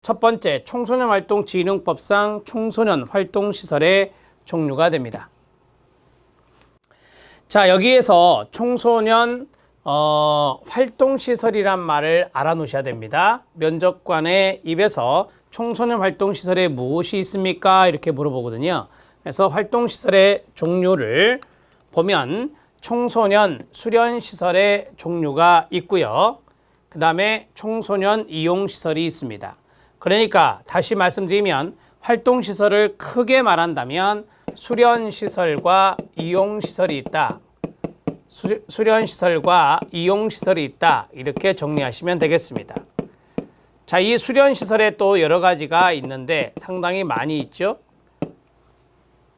첫 번째, 청소년 활동 진흥법상 청소년 활동 시설의 종류가 됩니다. 자, 여기에서 청소년 활동 시설이란 말을 알아놓으셔야 됩니다. 면접관의 입에서 청소년 활동 시설에 무엇이 있습니까? 이렇게 물어보거든요. 그래서 활동 시설의 종류를 보면 청소년 수련 시설의 종류가 있고요. 그 다음에 청소년 이용 시설이 있습니다. 그러니까 다시 말씀드리면 활동 시설을 크게 말한다면 수련 시설과 이용 시설이 있다. 수련 시설과 이용 시설이 있다. 이렇게 정리하시면 되겠습니다. 자, 이 수련 시설에 또 여러 가지가 있는데 상당히 많이 있죠.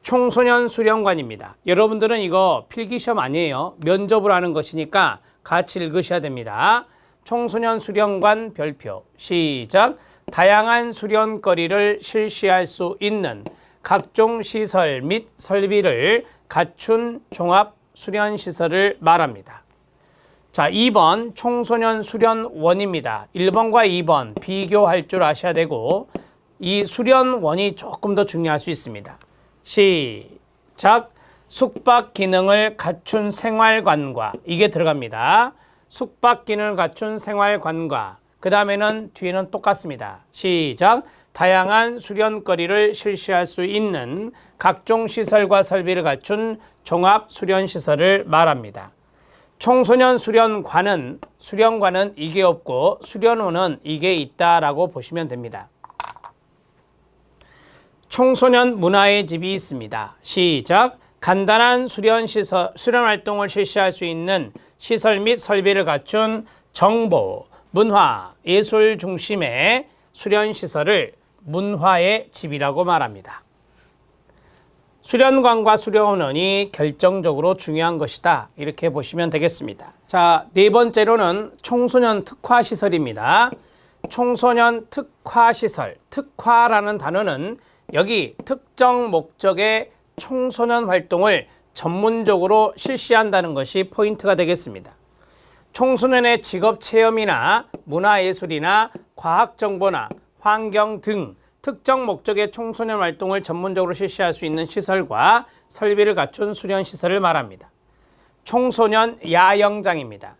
청소년 수련관입니다. 여러분들은 이거 필기시험 아니에요. 면접을 하는 것이니까 같이 읽으셔야 됩니다. 청소년 수련관 별표. 시작. 다양한 수련거리를 실시할 수 있는 각종 시설 및 설비를 갖춘 종합 수련시설을 말합니다. 자, 2번 청소년 수련원입니다. 1번과 2번 비교할 줄 아셔야 되고 이 수련원이 조금 더 중요할 수 있습니다. 시작. 숙박 기능을 갖춘 생활관과 이게 들어갑니다. 숙박 기능을 갖춘 생활관과 그 다음에는 뒤에는 똑같습니다. 시작. 다양한 수련거리를 실시할 수 있는 각종 시설과 설비를 갖춘 종합 수련시설을 말합니다. 청소년 수련관은 이게 없고 수련원은 이게 있다라고 보시면 됩니다. 청소년 문화의 집이 있습니다. 시작. 간단한 수련 활동을 실시할 수 있는 시설 및 설비를 갖춘 정보, 문화, 예술 중심의 수련 시설을 문화의 집이라고 말합니다. 수련관과 수련원이 결정적으로 중요한 것이다. 이렇게 보시면 되겠습니다. 자, 네 번째로는 청소년 특화시설입니다. 청소년 특화시설, 특화라는 단어는 여기 특정 목적의 청소년 활동을 전문적으로 실시한다는 것이 포인트가 되겠습니다. 청소년의 직업체험이나 문화예술이나 과학정보나 환경 등 특정 목적의 청소년 활동을 전문적으로 실시할 수 있는 시설과 설비를 갖춘 수련시설을 말합니다. 청소년 야영장입니다.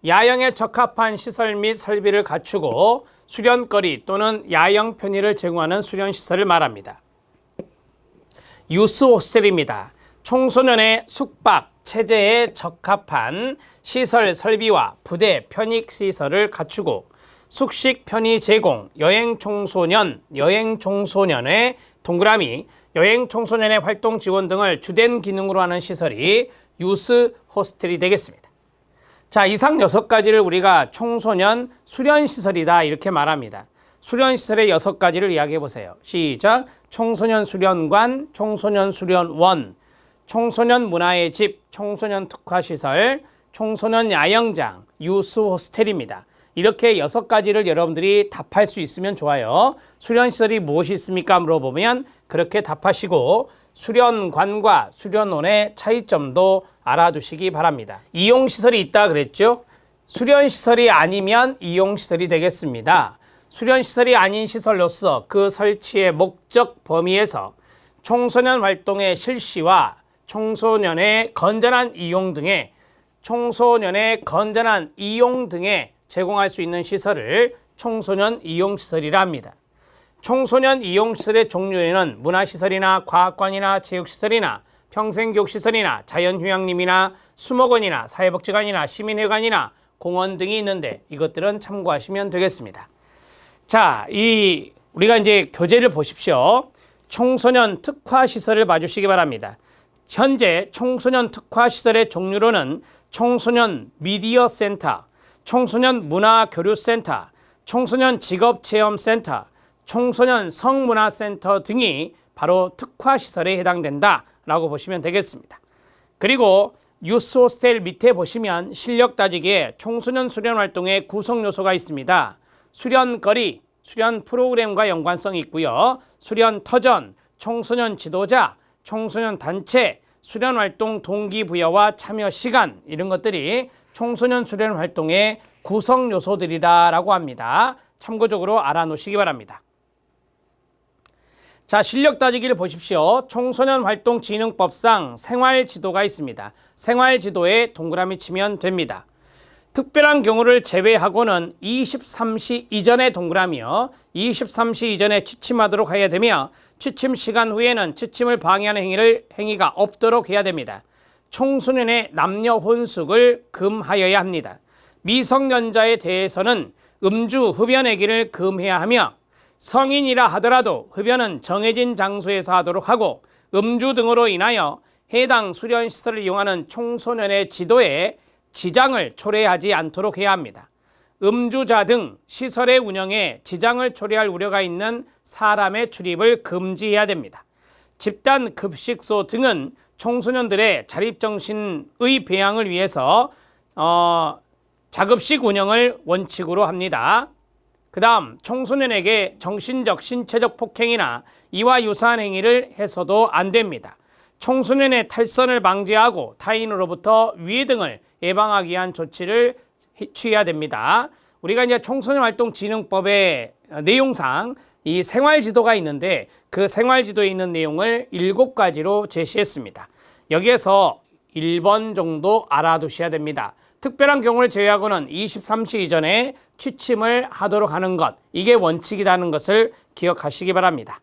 야영에 적합한 시설 및 설비를 갖추고 수련거리 또는 야영 편의를 제공하는 수련시설을 말합니다. 유스 호스텔입니다. 청소년의 숙박, 체제에 적합한 시설, 설비와 부대, 편익 시설을 갖추고 숙식 편의 제공, 여행 청소년의 동그라미, 여행 청소년의 활동 지원 등을 주된 기능으로 하는 시설이 유스 호스텔이 되겠습니다. 자, 이상 6가지를 우리가 청소년 수련시설이다 이렇게 말합니다. 수련시설의 6가지를 이야기해 보세요. 시작. 청소년 수련관, 청소년 수련원, 청소년 문화의 집, 청소년 특화시설, 청소년 야영장, 유스 호스텔입니다. 이렇게 6가지를 여러분들이 답할 수 있으면 좋아요. 수련시설이 무엇이 있습니까? 물어보면 그렇게 답하시고 수련관과 수련원의 차이점도 알아두시기 바랍니다. 이용시설이 있다 그랬죠? 수련시설이 아니면 이용시설이 되겠습니다. 수련시설이 아닌 시설로서 그 설치의 목적 범위에서 청소년 활동의 실시와 청소년의 건전한 이용 등에 제공할 수 있는 시설을 청소년 이용시설이라 합니다. 청소년 이용시설의 종류에는 문화시설이나 과학관이나 체육시설이나 평생교육시설이나 자연휴양림이나 수목원이나 사회복지관이나 시민회관이나 공원 등이 있는데 이것들은 참고하시면 되겠습니다. 자, 우리가 이제 교재를 보십시오. 청소년 특화시설을 봐주시기 바랍니다. 현재 청소년 특화시설의 종류로는 청소년 미디어센터, 청소년 문화교류센터, 청소년 직업체험센터, 청소년 성문화센터 등이 바로 특화시설에 해당된다라고 보시면 되겠습니다. 그리고 유스 호스텔 밑에 보시면 실력 따지기에 청소년 수련 활동의 구성 요소가 있습니다. 수련거리, 수련 프로그램과 연관성이 있고요. 수련 터전, 청소년 지도자, 청소년 단체, 수련 활동 동기부여와 참여 시간 이런 것들이 청소년 수련 활동의 구성 요소들이라고 합니다. 참고적으로 알아놓으시기 바랍니다. 자, 실력 따지기를 보십시오. 청소년활동진흥법상 생활지도가 있습니다. 생활지도에 동그라미 치면 됩니다. 특별한 경우를 제외하고는 23시 이전에 동그라미요. 23시 이전에 취침하도록 해야 되며 취침 시간 후에는 취침을 방해하는 행위가 없도록 해야 됩니다. 청소년의 남녀 혼숙을 금하여야 합니다. 미성년자에 대해서는 음주, 흡연행위를 금해야 하며 성인이라 하더라도 흡연은 정해진 장소에서 하도록 하고 음주 등으로 인하여 해당 수련시설을 이용하는 청소년의 지도에 지장을 초래하지 않도록 해야 합니다. 음주자 등 시설의 운영에 지장을 초래할 우려가 있는 사람의 출입을 금지해야 됩니다. 집단 급식소 등은 청소년들의 자립정신의 배양을 위해서 자급식 운영을 원칙으로 합니다. 그 다음 청소년에게 정신적, 신체적 폭행이나 이와 유사한 행위를 해서도 안 됩니다. 청소년의 탈선을 방지하고 타인으로부터 위해 등을 예방하기 위한 조치를 취해야 됩니다. 우리가 이제 청소년활동진흥법의 내용상 이 생활지도가 있는데 그 생활지도에 있는 내용을 7가지로 제시했습니다. 여기에서 1번 정도 알아두셔야 됩니다. 특별한 경우를 제외하고는 23시 이전에 취침을 하도록 하는 것, 이게 원칙이라는 것을 기억하시기 바랍니다.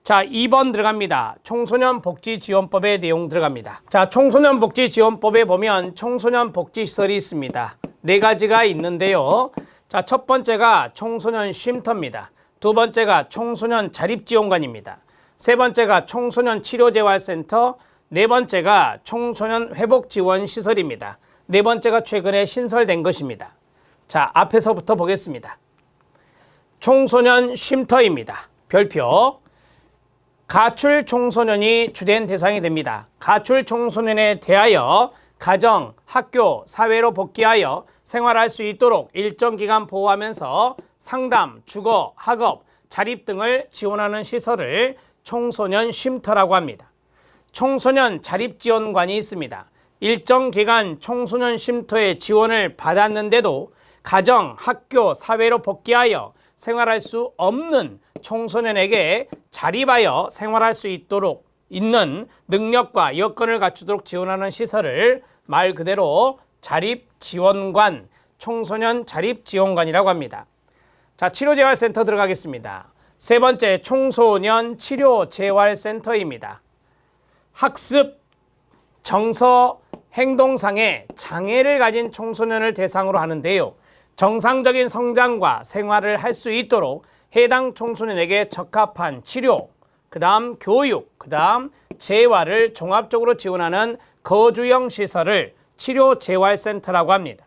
자, 2번 들어갑니다. 청소년복지지원법의 내용 들어갑니다. 자, 청소년복지지원법에 보면 청소년복지시설이 있습니다. 4가지가 있는데요. 자, 첫 번째가 청소년 쉼터입니다. 두 번째가 청소년 자립지원관입니다. 세 번째가 청소년 치료재활센터, 네 번째가 청소년 회복지원시설입니다. 네 번째가 최근에 신설된 것입니다. 자, 앞에서부터 보겠습니다. 청소년 쉼터입니다. 별표. 가출 청소년이 주된 대상이 됩니다. 가출 청소년에 대하여 가정, 학교, 사회로 복귀하여 생활할 수 있도록 일정 기간 보호하면서 상담, 주거, 학업, 자립 등을 지원하는 시설을 청소년 쉼터라고 합니다. 청소년 자립지원관이 있습니다. 일정 기간 청소년 쉼터의 지원을 받았는데도 가정, 학교, 사회로 복귀하여 생활할 수 없는 청소년에게 자립하여 생활할 수 있도록 있는 능력과 여건을 갖추도록 지원하는 시설을 말 그대로 자립지원관, 청소년 자립지원관이라고 합니다. 자, 치료재활센터 들어가겠습니다. 세 번째, 청소년 치료재활센터입니다. 학습, 정서, 행동상의 장애를 가진 청소년을 대상으로 하는데요. 정상적인 성장과 생활을 할 수 있도록 해당 청소년에게 적합한 치료, 그 다음 교육, 그 다음 재활을 종합적으로 지원하는 거주형 시설을 치료재활센터라고 합니다.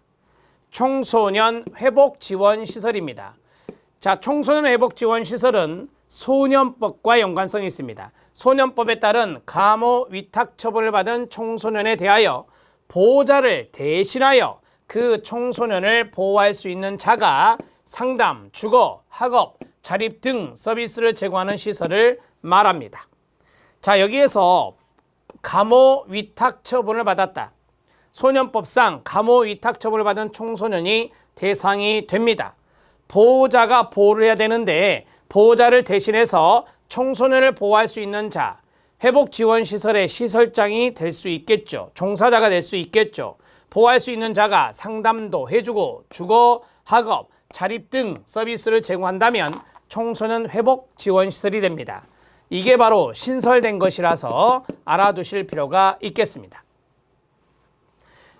청소년 회복지원시설입니다. 자, 청소년 회복지원시설은 소년법과 연관성이 있습니다. 소년법에 따른 감호 위탁처분을 받은 청소년에 대하여 보호자를 대신하여 그 청소년을 보호할 수 있는 자가 상담, 주거, 학업, 자립 등 서비스를 제공하는 시설을 말합니다. 자, 여기에서 감호 위탁처분을 받았다. 소년법상 감호 위탁처분을 받은 청소년이 대상이 됩니다. 보호자가 보호를 해야 되는데 보호자를 대신해서 청소년을 보호할 수 있는 자, 회복지원시설의 시설장이 될 수 있겠죠. 종사자가 될 수 있겠죠. 보호할 수 있는 자가 상담도 해주고 주거, 학업, 자립 등 서비스를 제공한다면 청소년 회복지원시설이 됩니다. 이게 바로 신설된 것이라서 알아두실 필요가 있겠습니다.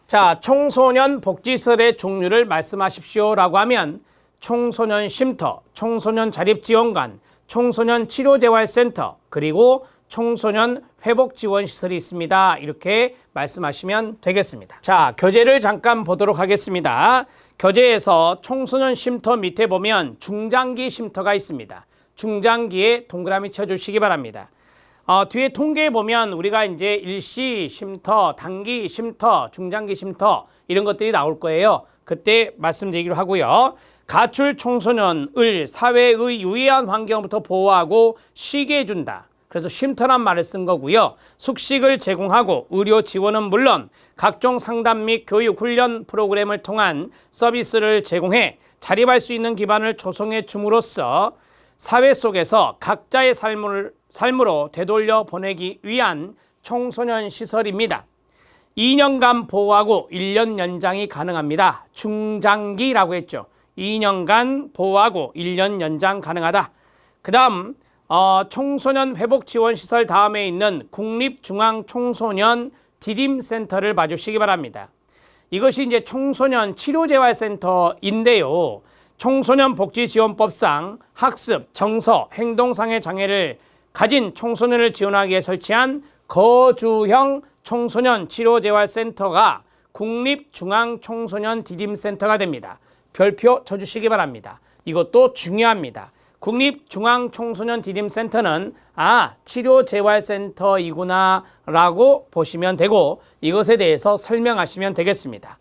자, 청소년 복지시설의 종류를 말씀하십시오 라고 하면 청소년 쉼터, 청소년 자립지원관, 청소년 치료재활센터, 그리고 청소년 회복지원시설이 있습니다. 이렇게 말씀하시면 되겠습니다. 자, 교재를 잠깐 보도록 하겠습니다. 교재에서 청소년 쉼터 밑에 보면 중장기 쉼터가 있습니다. 중장기에 동그라미 쳐주시기 바랍니다. 뒤에 통계에 보면 우리가 이제 일시 쉼터, 단기 쉼터, 중장기 쉼터 이런 것들이 나올 거예요. 그때 말씀드리기로 하고요. 가출 청소년을 사회의 유해한 환경부터 보호하고 쉬게 해준다. 그래서 쉼터란 말을 쓴 거고요. 숙식을 제공하고 의료 지원은 물론 각종 상담 및 교육, 훈련 프로그램을 통한 서비스를 제공해 자립할 수 있는 기반을 조성해 줌으로써 사회 속에서 각자의 삶을 삶으로 되돌려 보내기 위한 청소년 시설입니다. 2년간 보호하고 1년 연장이 가능합니다. 중장기라고 했죠. 2년간 보호하고 1년 연장 가능하다. 그 다음 청소년 회복지원시설 다음에 있는 국립중앙청소년 디딤센터를 봐주시기 바랍니다. 이것이 이제 청소년 치료재활센터인데요. 청소년 복지지원법상 학습, 정서, 행동상의 장애를 가진 청소년을 지원하기 위해 설치한 거주형 청소년 치료재활센터가 국립중앙청소년 디딤센터가 됩니다. 별표 쳐주시기 바랍니다. 이것도 중요합니다. 국립중앙청소년 디딤센터는 치료재활센터이구나 라고 보시면 되고 이것에 대해서 설명하시면 되겠습니다.